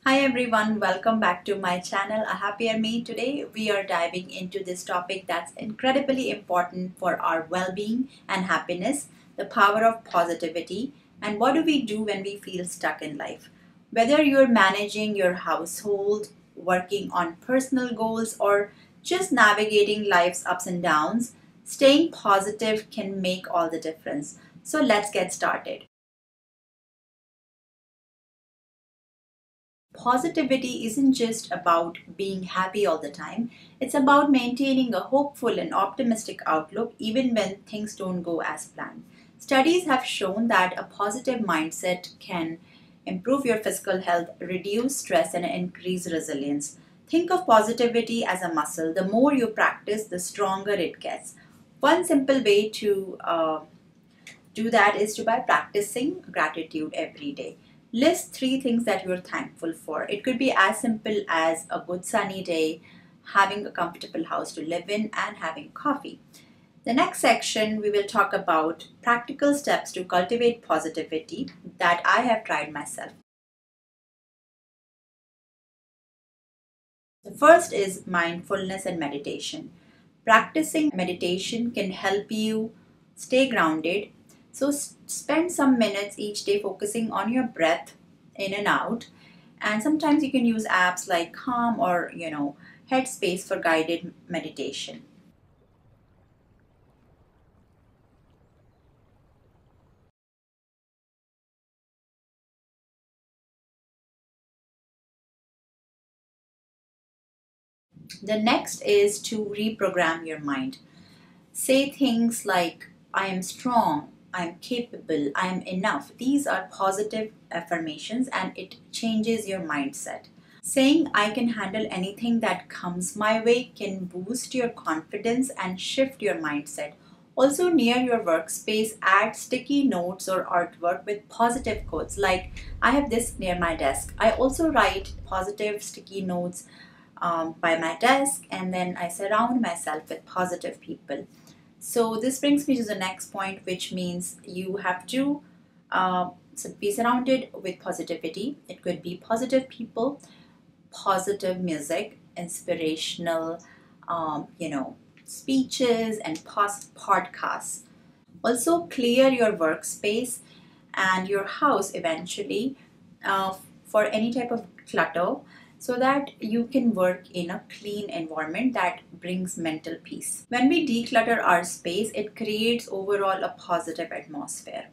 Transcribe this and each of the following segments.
Hi everyone, welcome back to my channel A Happier Me. Today we are diving into this topic that's incredibly important for our well-being and happiness, the power of positivity, and what do we do when we feel stuck in life. Whether you're managing your household, working on personal goals, or just navigating life's ups and downs, staying positive can make all the difference. So let's get started. Positivity isn't just about being happy all the time, it's about maintaining a hopeful and optimistic outlook even when things don't go as planned. Studies have shown that a positive mindset can improve your physical health, reduce stress, and increase resilience. Think of positivity as a muscle. The more you practice, the stronger it gets. One simple way to do that is by practicing gratitude every day. List three things that you're thankful for. It could be as simple as a good sunny day, having a comfortable house to live in, and having coffee. The next section, we will talk about practical steps to cultivate positivity that I have tried myself. The first is mindfulness and meditation. Practicing meditation can help you stay grounded. So spend some minutes each day focusing on your breath in and out. And sometimes you can use apps like Calm or Headspace for guided meditation. The next is to reprogram your mind. Say things like, I am strong, I am capable, I am enough. These are positive affirmations and it changes your mindset. Saying, I can handle anything that comes my way can boost your confidence and shift your mindset. Also, near your workspace, add sticky notes or artwork with positive quotes. Like, I have this near my desk. I also write positive sticky notes by my desk, and then I surround myself with positive people. So this brings me to the next point, which means you have to be surrounded with positivity. It could be positive people, positive music, inspirational, speeches and podcasts. Also, clear your workspace and your house eventually for any type of clutter so that you can work in a clean environment that brings mental peace. When we declutter our space, it creates overall a positive atmosphere.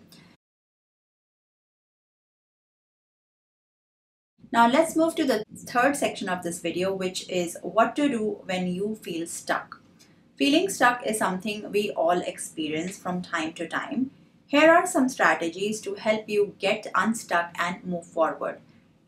Now let's move to the third section of this video, which is what to do when you feel stuck. Feeling stuck is something we all experience from time to time. Here are some strategies to help you get unstuck and move forward.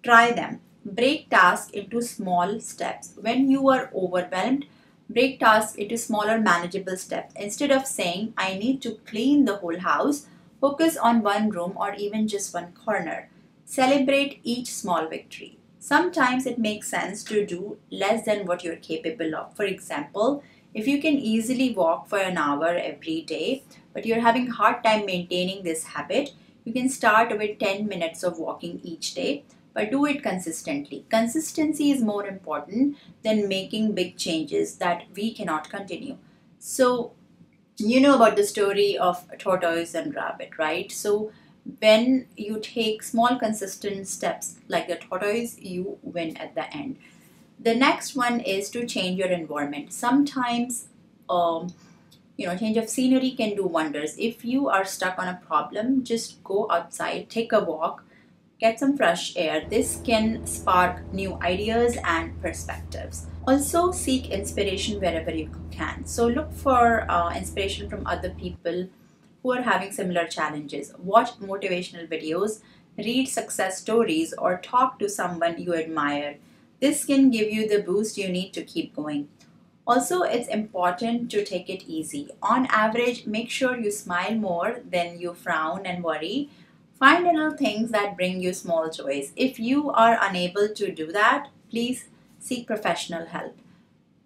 Try them. Break tasks into small steps. When you are overwhelmed, break tasks into smaller manageable steps. Instead of saying, I need to clean the whole house, focus on one room or even just one corner. Celebrate each small victory. Sometimes it makes sense to do less than what you're capable of. For example, if you can easily walk for an hour every day, but you're having a hard time maintaining this habit, you can start with 10 minutes of walking each day, but do it consistently. Consistency is more important than making big changes that we cannot continue. So, you know about the story of tortoise and rabbit, right? So, when you take small consistent steps like the tortoise, you win at the end. The next one is to change your environment. Sometimes change of scenery can do wonders. If you are stuck on a problem, just go outside, take a walk, get some fresh air. This can spark new ideas and perspectives. Also, seek inspiration wherever you can. So look for inspiration from other people who are having similar challenges. Watch motivational videos, read success stories, or talk to someone you admire. This can give you the boost you need to keep going. Also, it's important to take it easy. On average, make sure you smile more than you frown and worry. Find little things that bring you small joys. If you are unable to do that, please seek professional help.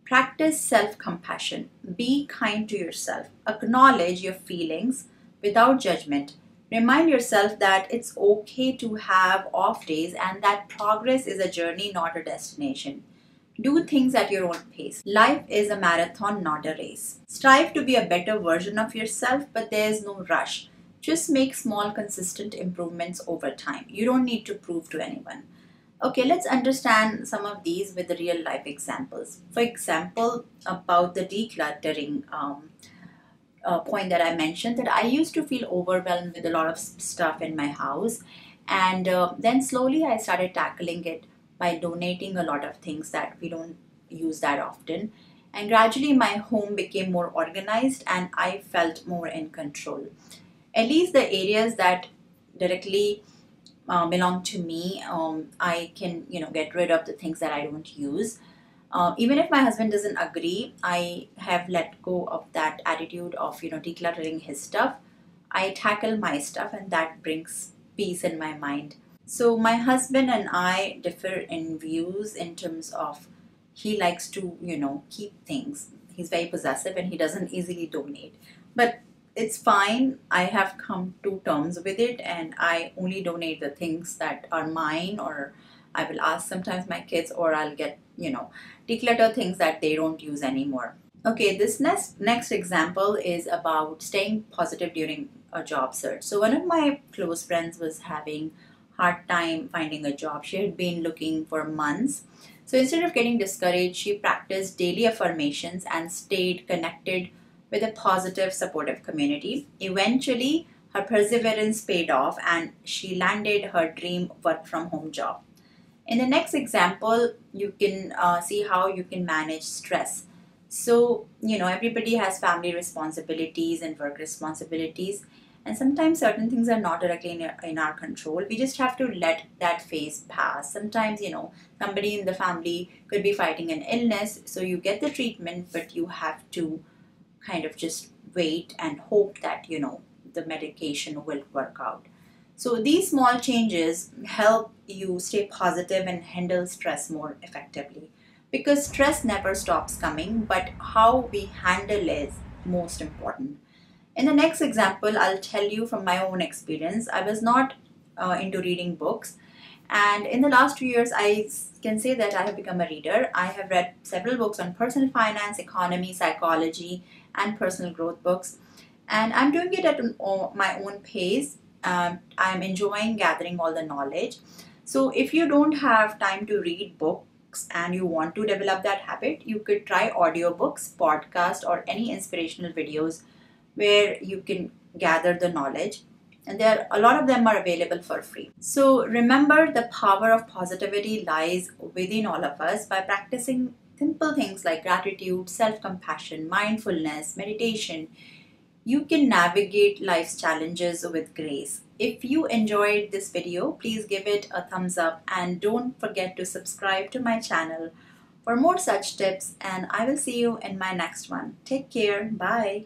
Practice self-compassion. Be kind to yourself. Acknowledge your feelings without judgment. Remind yourself that it's okay to have off days and that progress is a journey, not a destination. Do things at your own pace. Life is a marathon, not a race. Strive to be a better version of yourself, but there is no rush. Just make small, consistent improvements over time. You don't need to prove to anyone. Okay, let's understand some of these with the real life examples. For example, about the decluttering point that I mentioned, that I used to feel overwhelmed with a lot of stuff in my house, and then slowly I started tackling it by donating a lot of things that we don't use that often. And gradually, my home became more organized and I felt more in control. At least the areas that directly belong to me, I can get rid of the things that I don't use. Even if my husband doesn't agree, I have let go of that attitude of decluttering his stuff. I tackle my stuff, and that brings peace in my mind. So my husband and I differ in views in terms of, he likes to keep things. He's very possessive and he doesn't easily donate. But it's fine. I have come to terms with it, and I only donate the things that are mine, or I will ask sometimes my kids, or I'll get declutter things that they don't use anymore. Okay, this next example is about staying positive during a job search. So one of my close friends was having hard time finding a job. She had been looking for months. So instead of getting discouraged, she practiced daily affirmations and stayed connected with a positive, supportive community. Eventually, her perseverance paid off and she landed her dream work from home job. In the next example, you can see how you can manage stress. So, everybody has family responsibilities and work responsibilities, and sometimes certain things are not directly in our control. We just have to let that phase pass. Sometimes, somebody in the family could be fighting an illness, so you get the treatment, but you have to kind of just wait and hope that, the medication will work out. So these small changes help you stay positive and handle stress more effectively, because stress never stops coming, but how we handle it is most important. In the next example, I'll tell you from my own experience. I was not into reading books, and in the last 2 years, I can say that I have become a reader. I have read several books on personal finance, economy, psychology, and personal growth books, and I'm doing it at my own pace. I'm enjoying gathering all the knowledge. So if you don't have time to read books and you want to develop that habit, you could try audiobooks, podcast, or any inspirational videos where you can gather the knowledge. And a lot of them are available for free. So remember, the power of positivity lies within all of us. By practicing simple things like gratitude, self-compassion, mindfulness, meditation, you can navigate life's challenges with grace. If you enjoyed this video, please give it a thumbs up and don't forget to subscribe to my channel for more such tips, and I will see you in my next one. Take care. Bye.